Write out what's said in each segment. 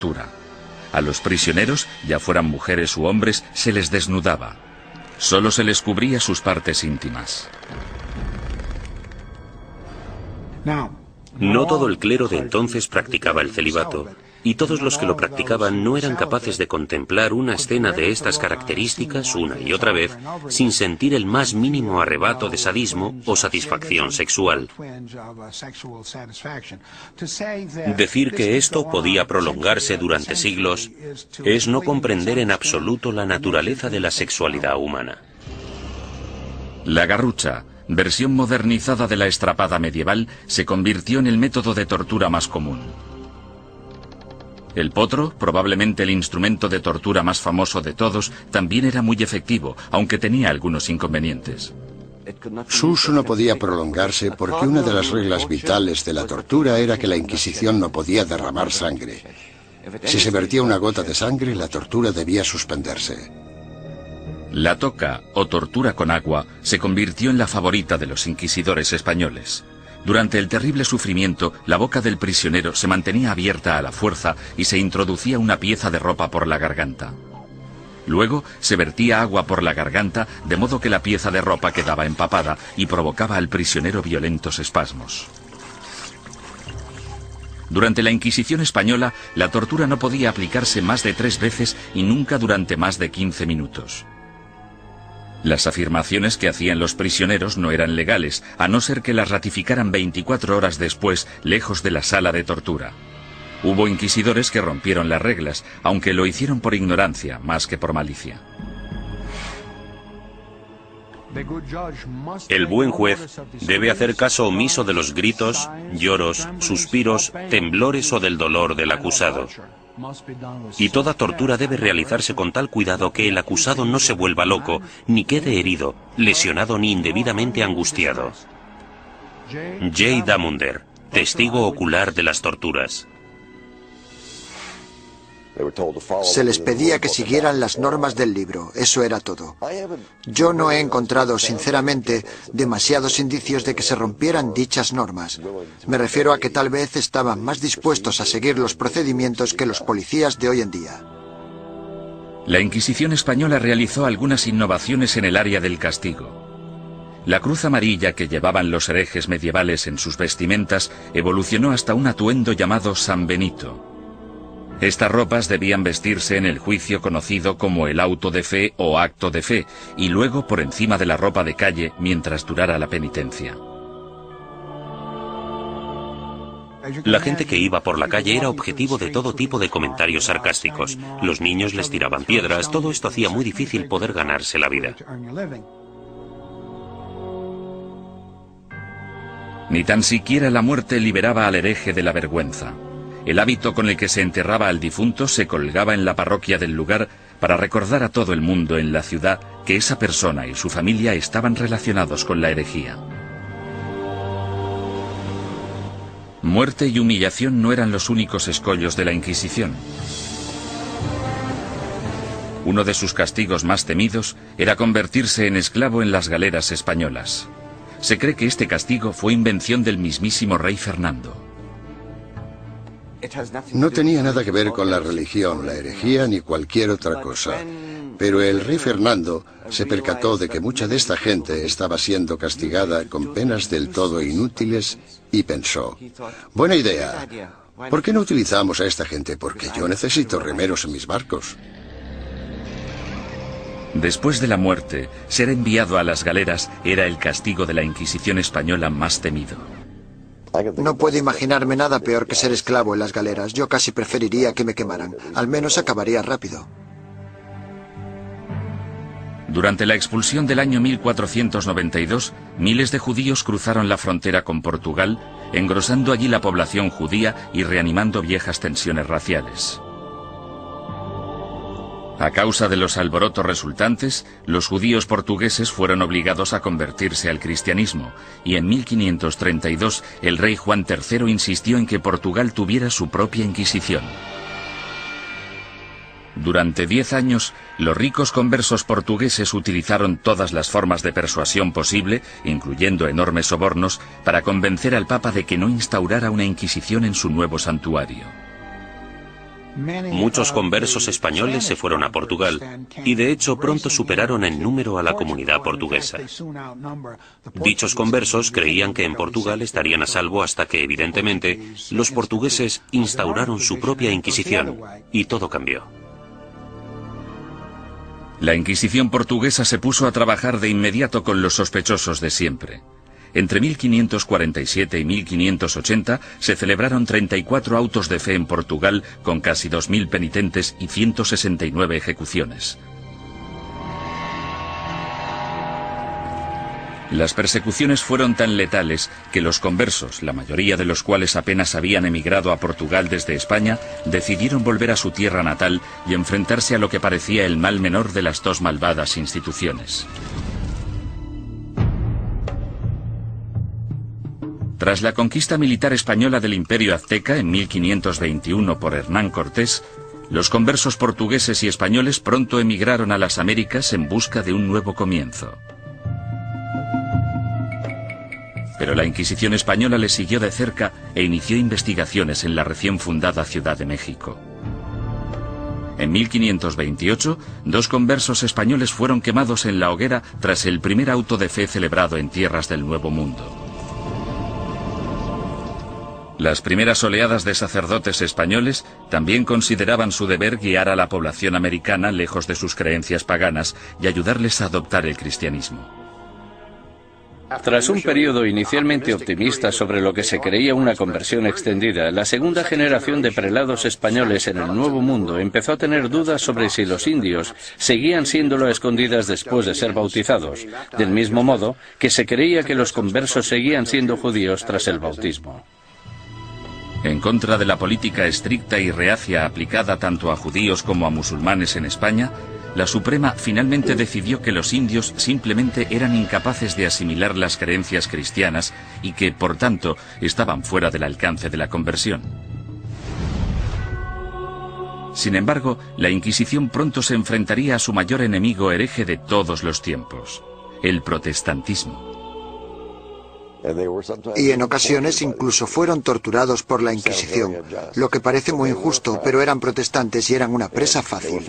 tortura. A los prisioneros, ya fueran mujeres u hombres, se les desnudaba. Solo se les cubría sus partes íntimas. No todo el clero de entonces practicaba el celibato, y todos los que lo practicaban no eran capaces de contemplar una escena de estas características una y otra vez sin sentir el más mínimo arrebato de sadismo o satisfacción sexual. Decir que esto podía prolongarse durante siglos es no comprender en absoluto la naturaleza de la sexualidad humana. La garrucha, versión modernizada de la estrapada medieval, se convirtió en el método de tortura más común. El potro, probablemente el instrumento de tortura más famoso de todos, también era muy efectivo, aunque tenía algunos inconvenientes. Su uso no podía prolongarse porque una de las reglas vitales de la tortura era que la Inquisición no podía derramar sangre. Si se vertía una gota de sangre, la tortura debía suspenderse. La toca, o tortura con agua, se convirtió en la favorita de los inquisidores españoles. Durante el terrible sufrimiento, la boca del prisionero se mantenía abierta a la fuerza y se introducía una pieza de ropa por la garganta. Luego se vertía agua por la garganta, de modo que la pieza de ropa quedaba empapada y provocaba al prisionero violentos espasmos. Durante la Inquisición española, la tortura no podía aplicarse más de 3 veces y nunca durante más de 15 minutos. Las afirmaciones que hacían los prisioneros no eran legales, a no ser que las ratificaran 24 horas después, lejos de la sala de tortura. Hubo inquisidores que rompieron las reglas, aunque lo hicieron por ignorancia, más que por malicia. El buen juez debe hacer caso omiso de los gritos, lloros, suspiros, temblores o del dolor del acusado. Y toda tortura debe realizarse con tal cuidado que el acusado no se vuelva loco, ni quede herido, lesionado ni indebidamente angustiado. J. Damunder, testigo ocular de las torturas. Se les pedía que siguieran las normas del libro, eso era todo. Yo no he encontrado, sinceramente, demasiados indicios de que se rompieran dichas normas. Me refiero a que tal vez estaban más dispuestos a seguir los procedimientos que los policías de hoy en día. La Inquisición española realizó algunas innovaciones en el área del castigo. La cruz amarilla que llevaban los herejes medievales en sus vestimentas evolucionó hasta un atuendo llamado San Benito. Estas ropas debían vestirse en el juicio conocido como el auto de fe o acto de fe, y luego por encima de la ropa de calle mientras durara la penitencia. La gente que iba por la calle era objetivo de todo tipo de comentarios sarcásticos. Los niños les tiraban piedras, todo esto hacía muy difícil poder ganarse la vida. Ni tan siquiera la muerte liberaba al hereje de la vergüenza. El hábito con el que se enterraba al difunto se colgaba en la parroquia del lugar para recordar a todo el mundo en la ciudad que esa persona y su familia estaban relacionados con la herejía. Muerte y humillación no eran los únicos escollos de la Inquisición. Uno de sus castigos más temidos era convertirse en esclavo en las galeras españolas. Se cree que este castigo fue invención del mismísimo rey Fernando. No tenía nada que ver con la religión, la herejía ni cualquier otra cosa. Pero el rey Fernando se percató de que mucha de esta gente estaba siendo castigada con penas del todo inútiles y pensó, buena idea, ¿por qué no utilizamos a esta gente? Porque yo necesito remeros en mis barcos. Después de la muerte, ser enviado a las galeras era el castigo de la Inquisición española más temido. No puedo imaginarme nada peor que ser esclavo en las galeras. Yo casi preferiría que me quemaran. Al menos acabaría rápido. Durante la expulsión del año 1492, miles de judíos cruzaron la frontera con Portugal, engrosando allí la población judía y reanimando viejas tensiones raciales. A causa de los alborotos resultantes, los judíos portugueses fueron obligados a convertirse al cristianismo, y en 1532 el rey Juan III insistió en que Portugal tuviera su propia Inquisición. Durante 10 años, los ricos conversos portugueses utilizaron todas las formas de persuasión posible, incluyendo enormes sobornos, para convencer al Papa de que no instaurara una Inquisición en su nuevo santuario. Muchos conversos españoles se fueron a Portugal y de hecho pronto superaron en número a la comunidad portuguesa. Dichos conversos creían que en Portugal estarían a salvo hasta que, evidentemente, los portugueses instauraron su propia Inquisición y todo cambió. La Inquisición portuguesa se puso a trabajar de inmediato con los sospechosos de siempre. Entre 1547 y 1580 se celebraron 34 autos de fe en Portugal con casi 2000 penitentes y 169 ejecuciones. Las persecuciones fueron tan letales que los conversos, la mayoría de los cuales apenas habían emigrado a Portugal desde España, decidieron volver a su tierra natal y enfrentarse a lo que parecía el mal menor de las dos malvadas instituciones. Tras la conquista militar española del Imperio Azteca en 1521 por Hernán Cortés, los conversos portugueses y españoles pronto emigraron a las Américas en busca de un nuevo comienzo. Pero la Inquisición española les siguió de cerca e inició investigaciones en la recién fundada Ciudad de México. En 1528, 2 conversos españoles fueron quemados en la hoguera tras el primer auto de fe celebrado en tierras del Nuevo Mundo. Las primeras oleadas de sacerdotes españoles también consideraban su deber guiar a la población americana lejos de sus creencias paganas y ayudarles a adoptar el cristianismo. Tras un periodo inicialmente optimista sobre lo que se creía una conversión extendida, la segunda generación de prelados españoles en el Nuevo Mundo empezó a tener dudas sobre si los indios seguían siéndolo a escondidas después de ser bautizados, del mismo modo que se creía que los conversos seguían siendo judíos tras el bautismo. En contra de la política estricta y reacia aplicada tanto a judíos como a musulmanes en España, la Suprema finalmente decidió que los indios simplemente eran incapaces de asimilar las creencias cristianas y que, por tanto, estaban fuera del alcance de la conversión. Sin embargo, la Inquisición pronto se enfrentaría a su mayor enemigo hereje de todos los tiempos, el protestantismo. Y en ocasiones incluso fueron torturados por la Inquisición, lo que parece muy injusto, pero eran protestantes y eran una presa fácil.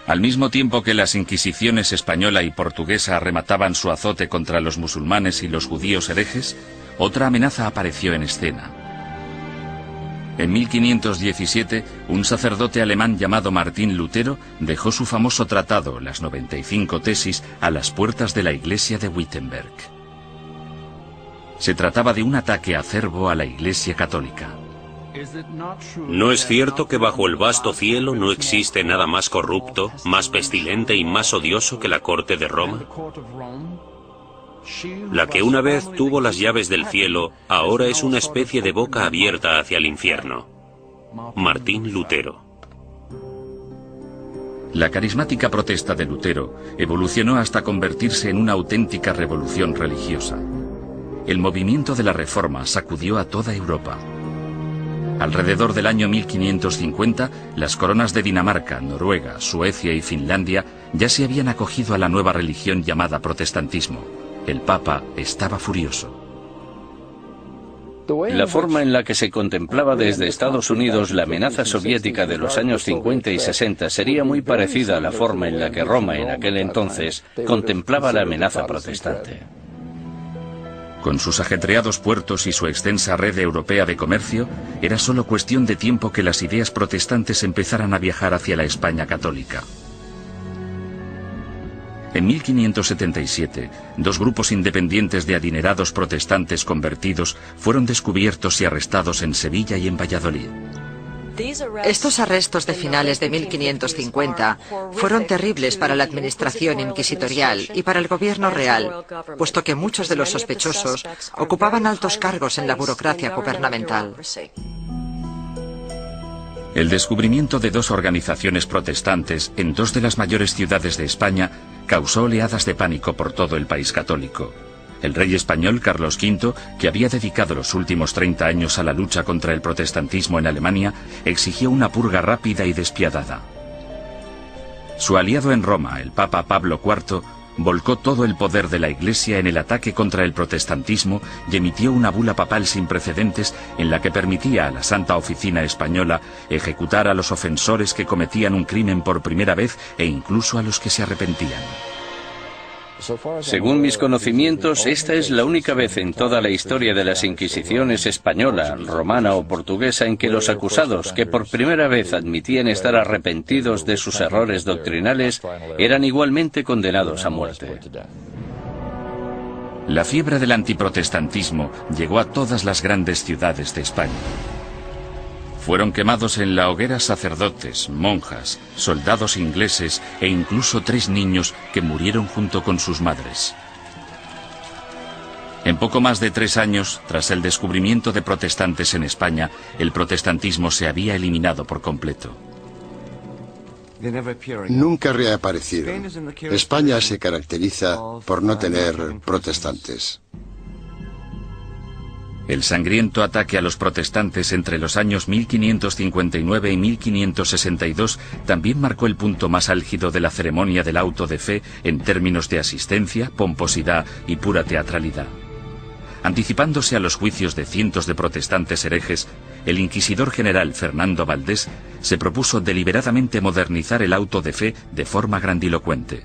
Al mismo tiempo que las inquisiciones española y portuguesa remataban su azote contra los musulmanes y los judíos herejes, otra amenaza apareció en escena. En 1517, un sacerdote alemán llamado Martín Lutero dejó su famoso tratado, las 95 tesis, a las puertas de la iglesia de Wittenberg. Se trataba de un ataque acerbo a la Iglesia católica. ¿No es cierto que bajo el vasto cielo no existe nada más corrupto, más pestilente y más odioso que la corte de Roma? La que una vez tuvo las llaves del cielo, ahora es una especie de boca abierta hacia el infierno. Martín Lutero. La carismática protesta de Lutero evolucionó hasta convertirse en una auténtica revolución religiosa. El movimiento de la Reforma sacudió a toda Europa. Alrededor del año 1550, las coronas de Dinamarca, Noruega, Suecia y Finlandia ya se habían acogido a la nueva religión llamada protestantismo. El Papa estaba furioso. La forma en la que se contemplaba desde Estados Unidos la amenaza soviética de los años 50 y 60 sería muy parecida a la forma en la que Roma en aquel entonces contemplaba la amenaza protestante. Con sus ajetreados puertos y su extensa red europea de comercio, era solo cuestión de tiempo que las ideas protestantes empezaran a viajar hacia la España católica. En 1577, 2 grupos independientes de adinerados protestantes convertidos fueron descubiertos y arrestados en Sevilla y en Valladolid. Estos arrestos de finales de 1550 fueron terribles para la administración inquisitorial y para el gobierno real, puesto que muchos de los sospechosos ocupaban altos cargos en la burocracia gubernamental. El descubrimiento de 2 organizaciones protestantes en 2 de las mayores ciudades de España causó oleadas de pánico por todo el país católico. El rey español Carlos V, que había dedicado los últimos 30 años a la lucha contra el protestantismo en Alemania, exigió una purga rápida y despiadada. Su aliado en Roma, el Papa Pablo IV, volcó todo el poder de la Iglesia en el ataque contra el protestantismo y emitió una bula papal sin precedentes en la que permitía a la Santa Oficina Española ejecutar a los ofensores que cometían un crimen por primera vez e incluso a los que se arrepentían. Según mis conocimientos, esta es la única vez en toda la historia de las Inquisiciones española, romana o portuguesa en que los acusados, que por primera vez admitían estar arrepentidos de sus errores doctrinales, eran igualmente condenados a muerte. La fiebre del antiprotestantismo llegó a todas las grandes ciudades de España. Fueron quemados en la hoguera sacerdotes, monjas, soldados ingleses e incluso 3 niños que murieron junto con sus madres. En poco más de 3 años, tras el descubrimiento de protestantes en España, el protestantismo se había eliminado por completo. Nunca reaparecieron. España se caracteriza por no tener protestantes. El sangriento ataque a los protestantes entre los años 1559 y 1562 también marcó el punto más álgido de la ceremonia del auto de fe en términos de asistencia, pomposidad y pura teatralidad. Anticipándose a los juicios de cientos de protestantes herejes, el inquisidor general Fernando Valdés se propuso deliberadamente modernizar el auto de fe de forma grandilocuente.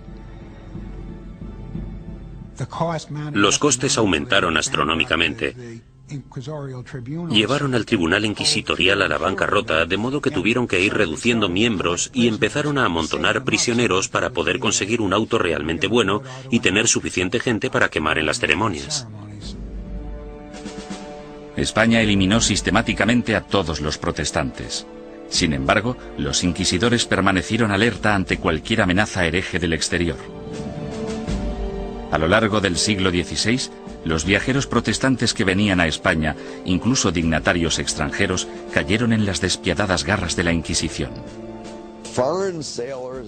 Los costes aumentaron astronómicamente. Llevaron al tribunal inquisitorial a la bancarrota, de modo que tuvieron que ir reduciendo miembros y empezaron a amontonar prisioneros para poder conseguir un auto realmente bueno y tener suficiente gente para quemar en las ceremonias. España eliminó sistemáticamente a todos los protestantes. Sin embargo, los inquisidores permanecieron alerta ante cualquier amenaza hereje del exterior. A lo largo del siglo XVI, los viajeros protestantes que venían a España, incluso dignatarios extranjeros, cayeron en las despiadadas garras de la Inquisición.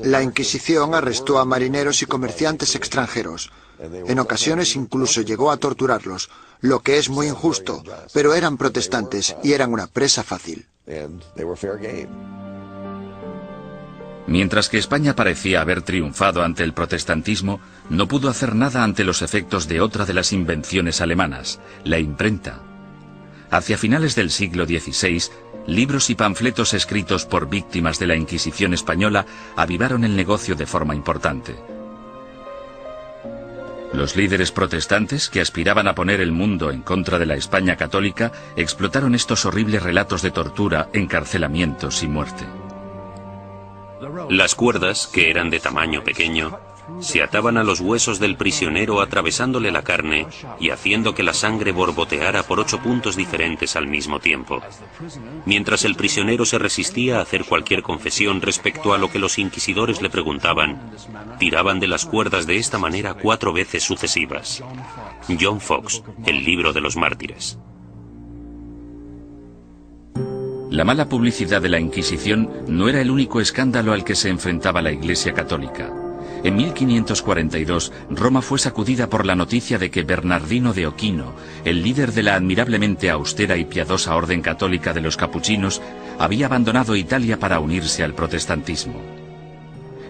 La Inquisición arrestó a marineros y comerciantes extranjeros. En ocasiones incluso llegó a torturarlos, lo que es muy injusto, pero eran protestantes y eran una presa fácil. Mientras que España parecía haber triunfado ante el protestantismo, no pudo hacer nada ante los efectos de otra de las invenciones alemanas, la imprenta. Hacia finales del siglo XVI, libros y panfletos escritos por víctimas de la Inquisición española avivaron el negocio de forma importante. Los líderes protestantes, que aspiraban a poner el mundo en contra de la España católica, explotaron estos horribles relatos de tortura, encarcelamientos y muerte. Las cuerdas, que eran de tamaño pequeño, se ataban a los huesos del prisionero atravesándole la carne y haciendo que la sangre borboteara por 8 puntos diferentes al mismo tiempo. Mientras el prisionero se resistía a hacer cualquier confesión respecto a lo que los inquisidores le preguntaban, tiraban de las cuerdas de esta manera 4 veces sucesivas. John Fox, El libro de los mártires. La mala publicidad de la Inquisición no era el único escándalo al que se enfrentaba la Iglesia católica. En 1542, Roma fue sacudida por la noticia de que Bernardino de Ochino, el líder de la admirablemente austera y piadosa orden católica de los capuchinos, había abandonado Italia para unirse al protestantismo.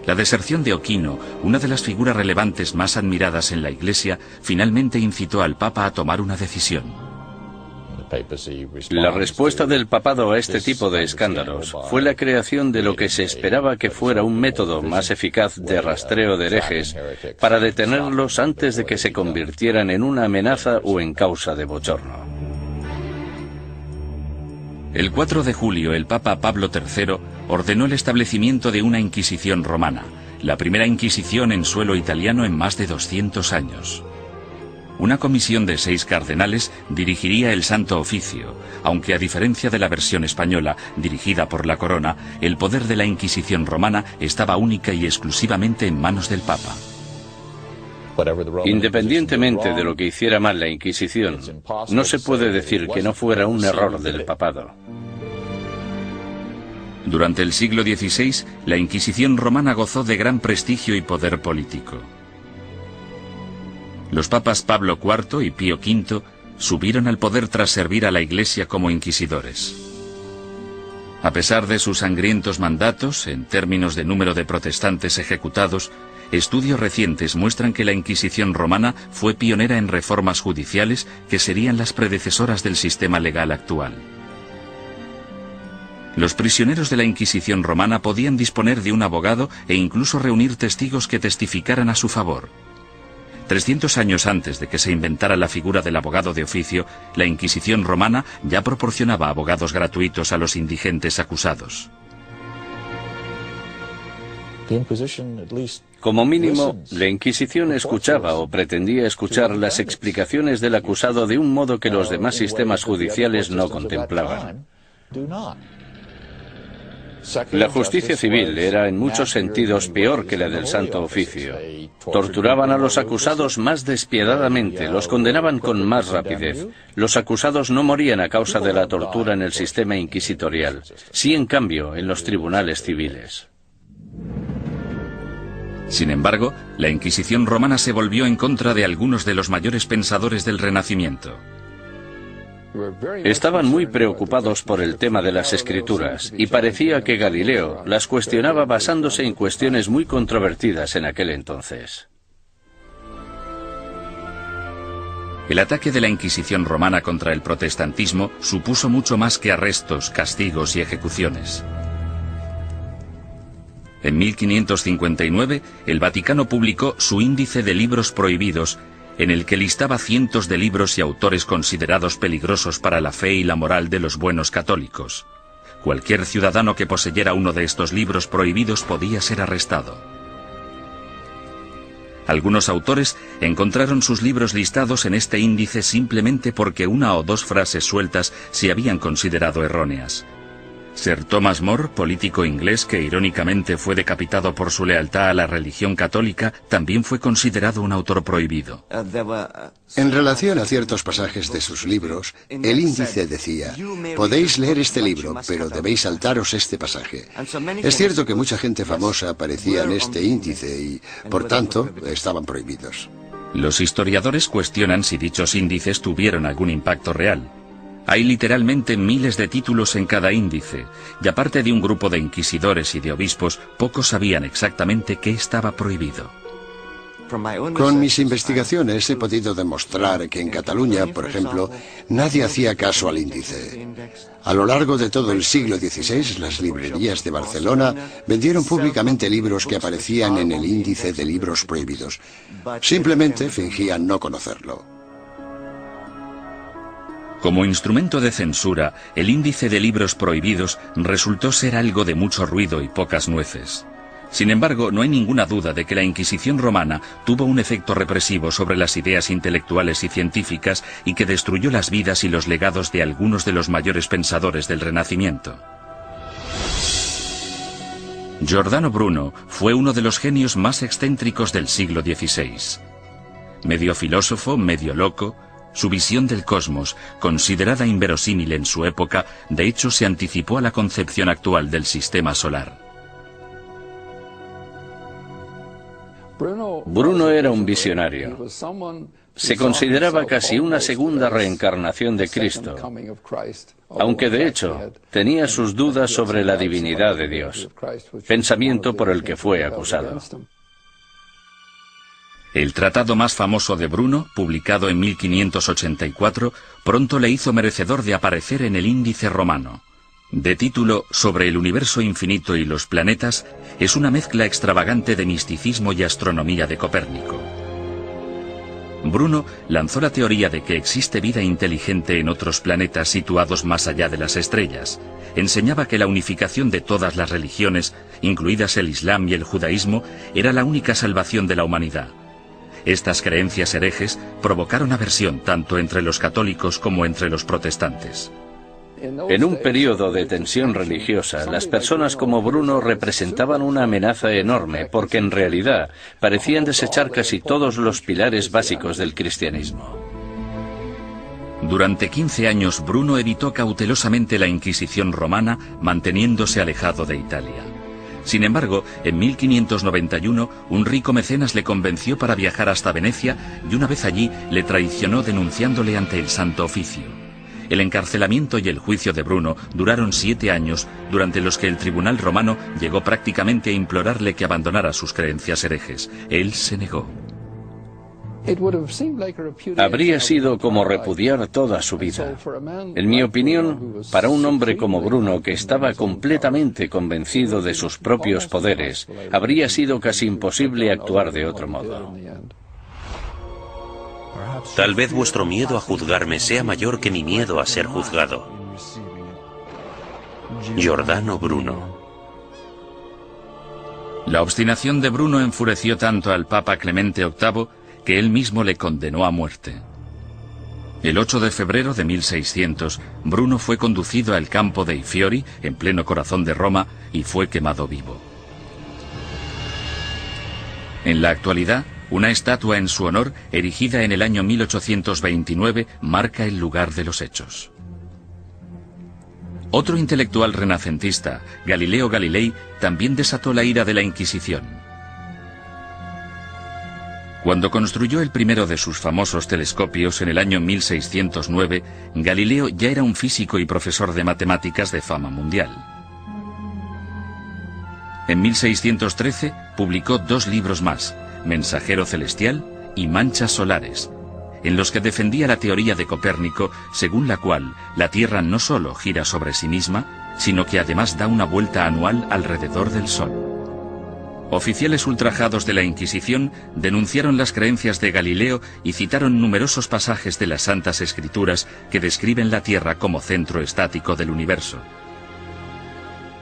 La deserción de Ochino, una de las figuras relevantes más admiradas en la Iglesia, finalmente incitó al Papa a tomar una decisión. La respuesta del papado a este tipo de escándalos fue la creación de lo que se esperaba que fuera un método más eficaz de rastreo de herejes para detenerlos antes de que se convirtieran en una amenaza o en causa de bochorno. El 4 de julio, el Papa Pablo III ordenó el establecimiento de una Inquisición romana, la primera Inquisición en suelo italiano en más de 200 años. Una comisión de 6 cardenales dirigiría el Santo Oficio, aunque a diferencia de la versión española, dirigida por la corona, el poder de la Inquisición romana estaba única y exclusivamente en manos del Papa. Independientemente de lo que hiciera mal la Inquisición, no se puede decir que no fuera un error del papado. Durante el siglo XVI, la Inquisición romana gozó de gran prestigio y poder político. Los papas Pablo IV y Pío V subieron al poder tras servir a la Iglesia como inquisidores. A pesar de sus sangrientos mandatos, en términos de número de protestantes ejecutados, estudios recientes muestran que la Inquisición romana fue pionera en reformas judiciales que serían las predecesoras del sistema legal actual. Los prisioneros de la Inquisición romana podían disponer de un abogado e incluso reunir testigos que testificaran a su favor. 300 años antes de que se inventara la figura del abogado de oficio, la Inquisición romana ya proporcionaba abogados gratuitos a los indigentes acusados. Como mínimo, la Inquisición escuchaba o pretendía escuchar las explicaciones del acusado de un modo que los demás sistemas judiciales no contemplaban. La justicia civil era en muchos sentidos peor que la del Santo Oficio. Torturaban a los acusados más despiadadamente, los condenaban con más rapidez. Los acusados no morían a causa de la tortura en el sistema inquisitorial, sí en cambio en los tribunales civiles. Sin embargo, la Inquisición romana se volvió en contra de algunos de los mayores pensadores del Renacimiento. Estaban muy preocupados por el tema de las escrituras y parecía que Galileo las cuestionaba basándose en cuestiones muy controvertidas en aquel entonces. El ataque de la Inquisición romana contra el protestantismo supuso mucho más que arrestos, castigos y ejecuciones. En 1559, el Vaticano publicó su índice de libros prohibidos, en el que listaba cientos de libros y autores considerados peligrosos para la fe y la moral de los buenos católicos. Cualquier ciudadano que poseyera uno de estos libros prohibidos podía ser arrestado. Algunos autores encontraron sus libros listados en este índice simplemente porque una o dos frases sueltas se habían considerado erróneas. Sir Thomas More, político inglés que irónicamente fue decapitado por su lealtad a la religión católica, también fue considerado un autor prohibido. En relación a ciertos pasajes de sus libros, el índice decía: podéis leer este libro, pero debéis saltaros este pasaje. Es cierto que mucha gente famosa aparecía en este índice y, por tanto, estaban prohibidos. Los historiadores cuestionan si dichos índices tuvieron algún impacto real. Hay literalmente miles de títulos en cada índice, y aparte de un grupo de inquisidores y de obispos, pocos sabían exactamente qué estaba prohibido. Con mis investigaciones he podido demostrar que en Cataluña, por ejemplo, nadie hacía caso al índice. A lo largo de todo el siglo XVI, las librerías de Barcelona vendieron públicamente libros que aparecían en el índice de libros prohibidos. Simplemente fingían no conocerlo. Como instrumento de censura, el índice de libros prohibidos resultó ser algo de mucho ruido y pocas nueces. Sin embargo, no hay ninguna duda de que la Inquisición romana tuvo un efecto represivo sobre las ideas intelectuales y científicas y que destruyó las vidas y los legados de algunos de los mayores pensadores del Renacimiento. Giordano Bruno fue uno de los genios más excéntricos del siglo XVI. Medio filósofo, medio loco, su visión del cosmos, considerada inverosímil en su época, de hecho se anticipó a la concepción actual del sistema solar. Bruno era un visionario. Se consideraba casi una segunda reencarnación de Cristo, aunque de hecho tenía sus dudas sobre la divinidad de Dios, pensamiento por el que fue acusado. El tratado más famoso de Bruno, publicado en 1584, pronto le hizo merecedor de aparecer en el índice romano. De título Sobre el universo infinito y los planetas, es una mezcla extravagante de misticismo y astronomía de Copérnico. Bruno lanzó la teoría de que existe vida inteligente en otros planetas situados más allá de las estrellas. Enseñaba que la unificación de todas las religiones, incluidas el Islam y el judaísmo, era la única salvación de la humanidad. Estas creencias herejes provocaron aversión tanto entre los católicos como entre los protestantes. En un periodo de tensión religiosa, las personas como Bruno representaban una amenaza enorme porque en realidad parecían desechar casi todos los pilares básicos del cristianismo. Durante 15 años Bruno evitó cautelosamente la Inquisición romana, manteniéndose alejado de Italia. Sin embargo, en 1591, un rico mecenas le convenció para viajar hasta Venecia y una vez allí le traicionó denunciándole ante el Santo Oficio. El encarcelamiento y el juicio de Bruno duraron 7 años, durante los que el tribunal romano llegó prácticamente a implorarle que abandonara sus creencias herejes. Él se negó. Habría sido como repudiar toda su vida. En mi opinión, para un hombre como Bruno, que estaba completamente convencido de sus propios poderes, habría sido casi imposible actuar de otro modo. Tal vez vuestro miedo a juzgarme sea mayor que mi miedo a ser juzgado. Giordano Bruno. La obstinación de Bruno enfureció tanto al Papa Clemente VIII que él mismo le condenó a muerte. El 8 de febrero de 1600, Bruno fue conducido al campo de I Fiori, en pleno corazón de Roma, y fue quemado vivo. En la actualidad, una estatua en su honor, erigida en el año 1829, marca el lugar de los hechos. Otro intelectual renacentista, Galileo Galilei, también desató la ira de la Inquisición. Cuando construyó el primero de sus famosos telescopios en el año 1609, Galileo ya era un físico y profesor de matemáticas de fama mundial. En 1613 publicó 2 libros más, Mensajero Celestial y Manchas Solares, en los que defendía la teoría de Copérnico, según la cual la Tierra no solo gira sobre sí misma, sino que además da una vuelta anual alrededor del Sol. Oficiales ultrajados de la Inquisición denunciaron las creencias de Galileo y citaron numerosos pasajes de las Santas Escrituras que describen la Tierra como centro estático del universo.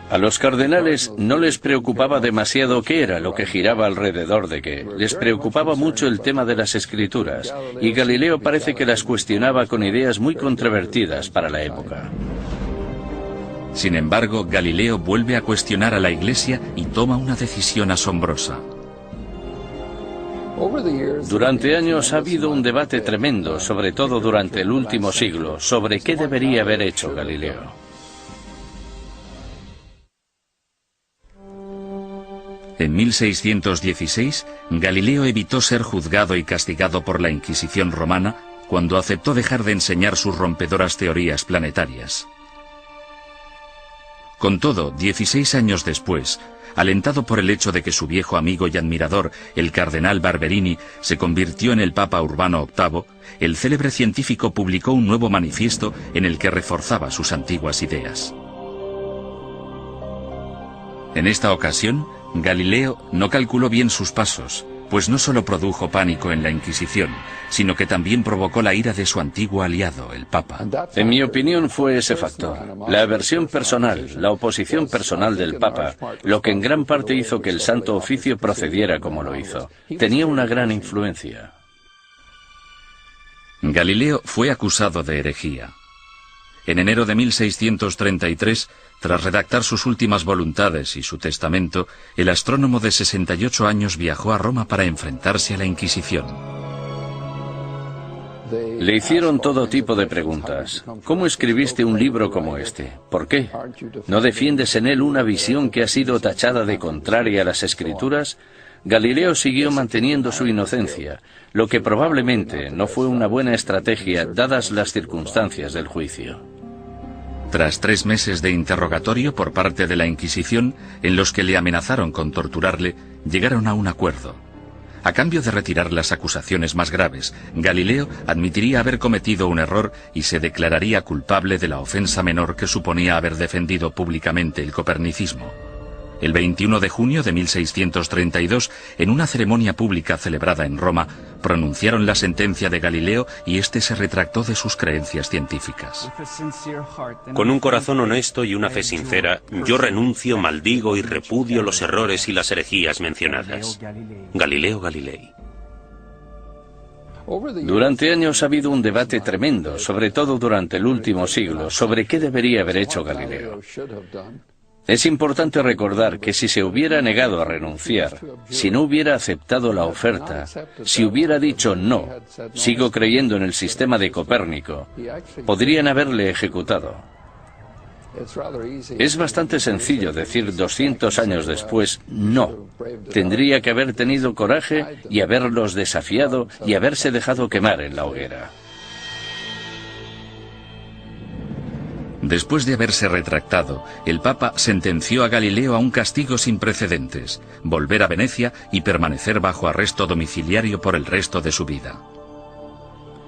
A los cardenales no les preocupaba demasiado qué era lo que giraba alrededor de qué. Les preocupaba mucho el tema de las escrituras, y Galileo parece que las cuestionaba con ideas muy controvertidas para la época. Sin embargo, Galileo vuelve a cuestionar a la Iglesia y toma una decisión asombrosa. Durante años ha habido un debate tremendo, sobre todo durante el último siglo, sobre qué debería haber hecho Galileo. En 1616, Galileo evitó ser juzgado y castigado por la Inquisición romana cuando aceptó dejar de enseñar sus rompedoras teorías planetarias. Con todo, 16 años después, alentado por el hecho de que su viejo amigo y admirador, el cardenal Barberini, se convirtió en el Papa Urbano VIII, el célebre científico publicó un nuevo manifiesto en el que reforzaba sus antiguas ideas. En esta ocasión, Galileo no calculó bien sus pasos, pues no solo produjo pánico en la Inquisición, sino que también provocó la ira de su antiguo aliado, el Papa. En mi opinión fue ese factor, la aversión personal, la oposición personal del Papa, lo que en gran parte hizo que el Santo Oficio procediera como lo hizo. Tenía una gran influencia. Galileo fue acusado de herejía. En enero de 1633, tras redactar sus últimas voluntades y su testamento, el astrónomo de 68 años viajó a Roma para enfrentarse a la Inquisición. Le hicieron todo tipo de preguntas. ¿Cómo escribiste un libro como este? ¿Por qué? ¿No defiendes en él una visión que ha sido tachada de contraria a las Escrituras? Galileo siguió manteniendo su inocencia, lo que probablemente no fue una buena estrategia dadas las circunstancias del juicio. Tras 3 meses de interrogatorio por parte de la Inquisición, en los que le amenazaron con torturarle, llegaron a un acuerdo. A cambio de retirar las acusaciones más graves, Galileo admitiría haber cometido un error y se declararía culpable de la ofensa menor que suponía haber defendido públicamente el copernicismo. El 21 de junio de 1632, en una ceremonia pública celebrada en Roma, pronunciaron la sentencia de Galileo y éste se retractó de sus creencias científicas. Con un corazón honesto y una fe sincera, yo renuncio, maldigo y repudio los errores y las herejías mencionadas. Galileo Galilei. Durante años ha habido un debate tremendo, sobre todo durante el último siglo, sobre qué debería haber hecho Galileo. Es importante recordar que si se hubiera negado a renunciar, si no hubiera aceptado la oferta, si hubiera dicho no, sigo creyendo en el sistema de Copérnico, podrían haberle ejecutado. Es bastante sencillo decir 200 años después no. Tendría que haber tenido coraje y haberlos desafiado y haberse dejado quemar en la hoguera. Después de haberse retractado, el Papa sentenció a Galileo a un castigo sin precedentes, volver a Venecia y permanecer bajo arresto domiciliario por el resto de su vida.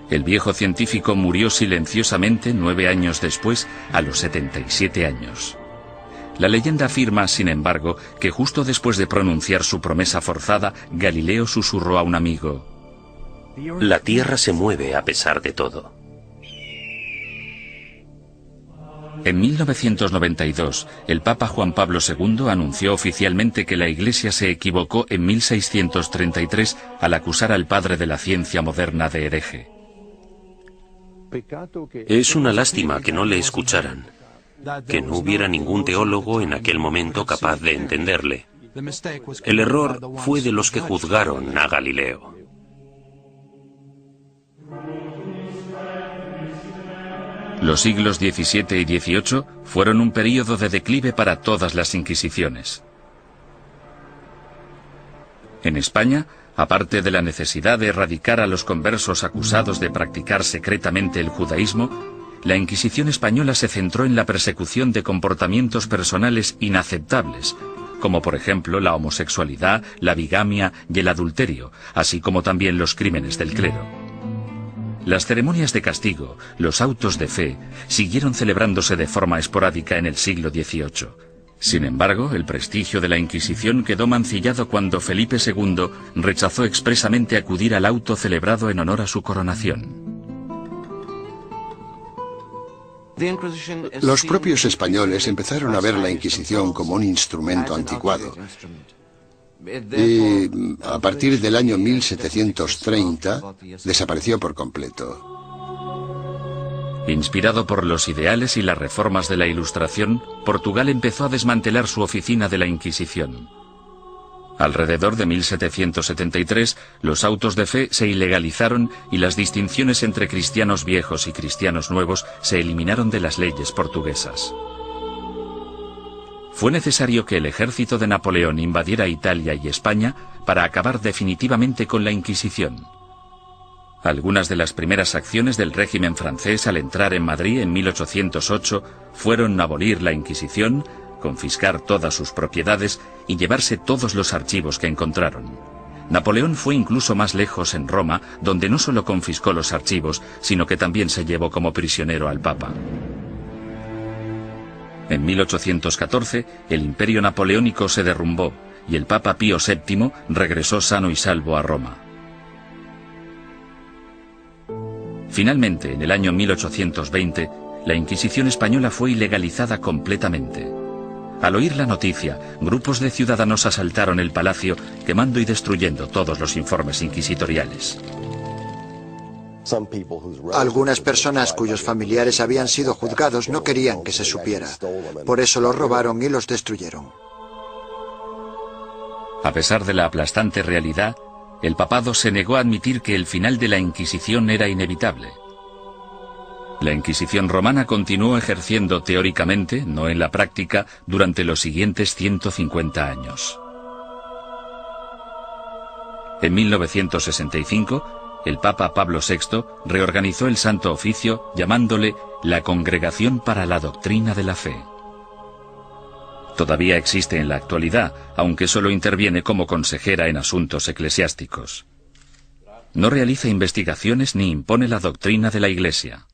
El viejo científico murió silenciosamente 9 años después, a los 77 años. La leyenda afirma, sin embargo, que justo después de pronunciar su promesa forzada, Galileo susurró a un amigo: La Tierra se mueve a pesar de todo. En 1992, el Papa Juan Pablo II anunció oficialmente que la Iglesia se equivocó en 1633 al acusar al padre de la ciencia moderna de hereje. Es una lástima que no le escucharan, que no hubiera ningún teólogo en aquel momento capaz de entenderle. El error fue de los que juzgaron a Galileo. Los siglos XVII y XVIII fueron un período de declive para todas las inquisiciones. En España, aparte de la necesidad de erradicar a los conversos acusados de practicar secretamente el judaísmo, la Inquisición española se centró en la persecución de comportamientos personales inaceptables, como por ejemplo la homosexualidad, la bigamia y el adulterio, así como también los crímenes del clero. Las ceremonias de castigo, los autos de fe, siguieron celebrándose de forma esporádica en el siglo XVIII. Sin embargo, el prestigio de la Inquisición quedó mancillado cuando Felipe II rechazó expresamente acudir al auto celebrado en honor a su coronación. Los propios españoles empezaron a ver la Inquisición como un instrumento anticuado. Y a partir del año 1730 desapareció por completo. Inspirado por los ideales y las reformas de la Ilustración, Portugal empezó a desmantelar su oficina de la Inquisición. Alrededor de 1773, los autos de fe se ilegalizaron y las distinciones entre cristianos viejos y cristianos nuevos se eliminaron de las leyes portuguesas. Fue necesario que el ejército de Napoleón invadiera Italia y España para acabar definitivamente con la Inquisición. Algunas de las primeras acciones del régimen francés al entrar en Madrid en 1808 fueron abolir la Inquisición, confiscar todas sus propiedades y llevarse todos los archivos que encontraron. Napoleón fue incluso más lejos en Roma, donde no solo confiscó los archivos, sino que también se llevó como prisionero al Papa. En 1814, el imperio napoleónico se derrumbó y el Papa Pío VII regresó sano y salvo a Roma. Finalmente, en el año 1820, la Inquisición española fue ilegalizada completamente. Al oír la noticia, grupos de ciudadanos asaltaron el palacio, quemando y destruyendo todos los informes inquisitoriales. Algunas personas cuyos familiares habían sido juzgados no querían que se supiera. Por eso los robaron y los destruyeron. A pesar de la aplastante realidad, el papado se negó a admitir que el final de la Inquisición era inevitable. La Inquisición romana continuó ejerciendo teóricamente, no en la práctica, durante los siguientes 150 años. En 1965, el Papa Pablo VI reorganizó el Santo Oficio llamándole la Congregación para la Doctrina de la Fe. Todavía existe en la actualidad, aunque solo interviene como consejera en asuntos eclesiásticos. No realiza investigaciones ni impone la doctrina de la Iglesia.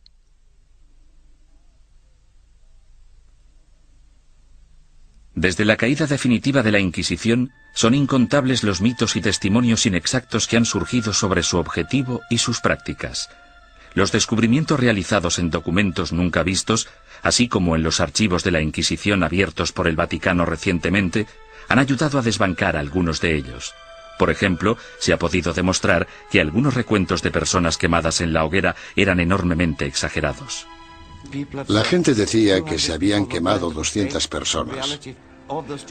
Desde la caída definitiva de la Inquisición, son incontables los mitos y testimonios inexactos que han surgido sobre su objetivo y sus prácticas. Los descubrimientos realizados en documentos nunca vistos, así como en los archivos de la Inquisición abiertos por el Vaticano recientemente, han ayudado a desbancar algunos de ellos. Por ejemplo, se ha podido demostrar que algunos recuentos de personas quemadas en la hoguera eran enormemente exagerados. La gente decía que se habían quemado 200 personas.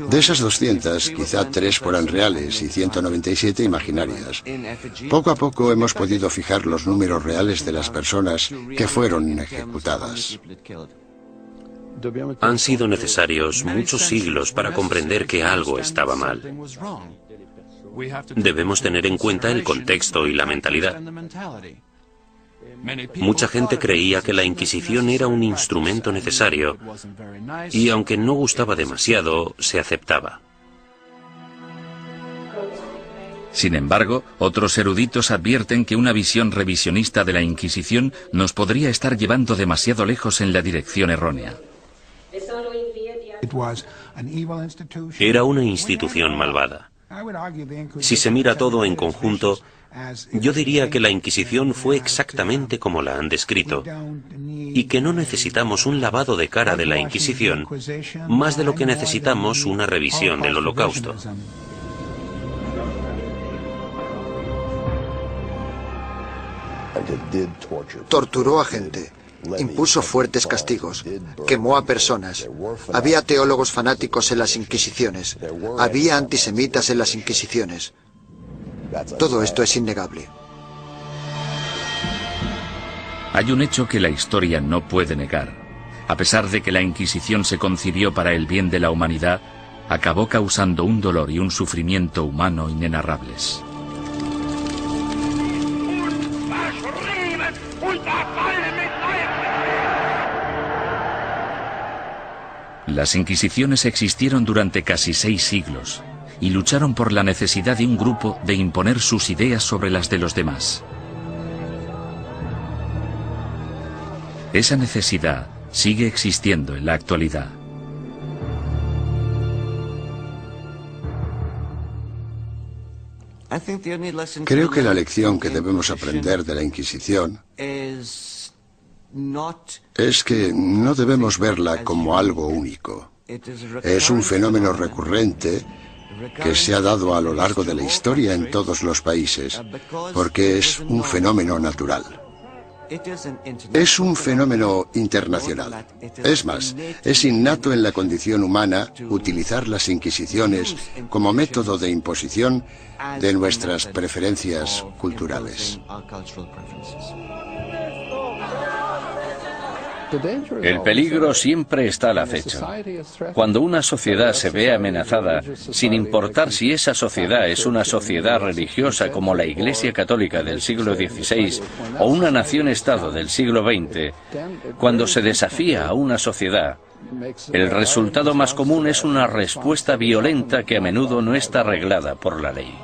De esas 200, quizá 3 fueran reales y 197 imaginarias. Poco a poco hemos podido fijar los números reales de las personas que fueron ejecutadas. Han sido necesarios muchos siglos para comprender que algo estaba mal. Debemos tener en cuenta el contexto y la mentalidad. Mucha gente creía que la Inquisición era un instrumento necesario y, aunque no gustaba demasiado, se aceptaba. Sin embargo, otros eruditos advierten que una visión revisionista de la Inquisición nos podría estar llevando demasiado lejos en la dirección errónea. Era una institución malvada. Si se mira todo en conjunto, yo diría que la Inquisición fue exactamente como la han descrito, y que no necesitamos un lavado de cara de la Inquisición, más de lo que necesitamos una revisión del Holocausto. Torturó a gente, impuso fuertes castigos, quemó a personas. Había teólogos fanáticos en las Inquisiciones, había antisemitas en las Inquisiciones. Todo esto es innegable. Hay un hecho que la historia no puede negar. A pesar de que la Inquisición se concibió para el bien de la humanidad, acabó causando un dolor y un sufrimiento humano inenarrables. Las Inquisiciones existieron durante casi 6 siglos y lucharon por la necesidad de un grupo de imponer sus ideas sobre las de los demás. Esa necesidad sigue existiendo en la actualidad. Creo que la lección que debemos aprender de la Inquisición es que no debemos verla como algo único. Es un fenómeno recurrente que se ha dado a lo largo de la historia en todos los países, porque es un fenómeno natural. Es un fenómeno internacional. Es más, es innato en la condición humana utilizar las inquisiciones como método de imposición de nuestras preferencias culturales. El peligro siempre está al acecho. Cuando una sociedad se ve amenazada, sin importar si esa sociedad es una sociedad religiosa como la Iglesia Católica del siglo XVI o una nación-estado del siglo XX, cuando se desafía a una sociedad, el resultado más común es una respuesta violenta que a menudo no está reglada por la ley.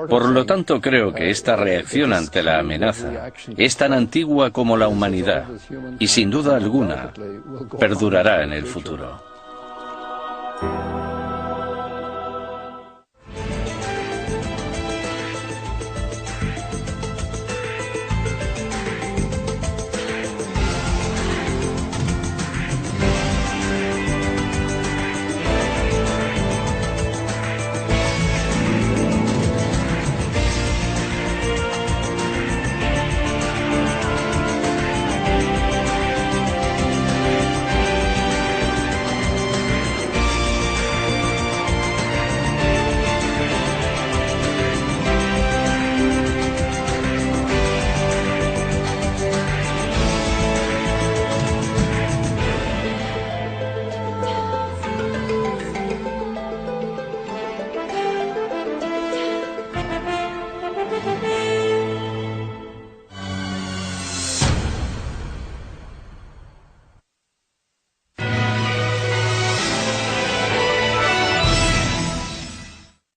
Por lo tanto, creo que esta reacción ante la amenaza es tan antigua como la humanidad y, sin duda alguna, perdurará en el futuro.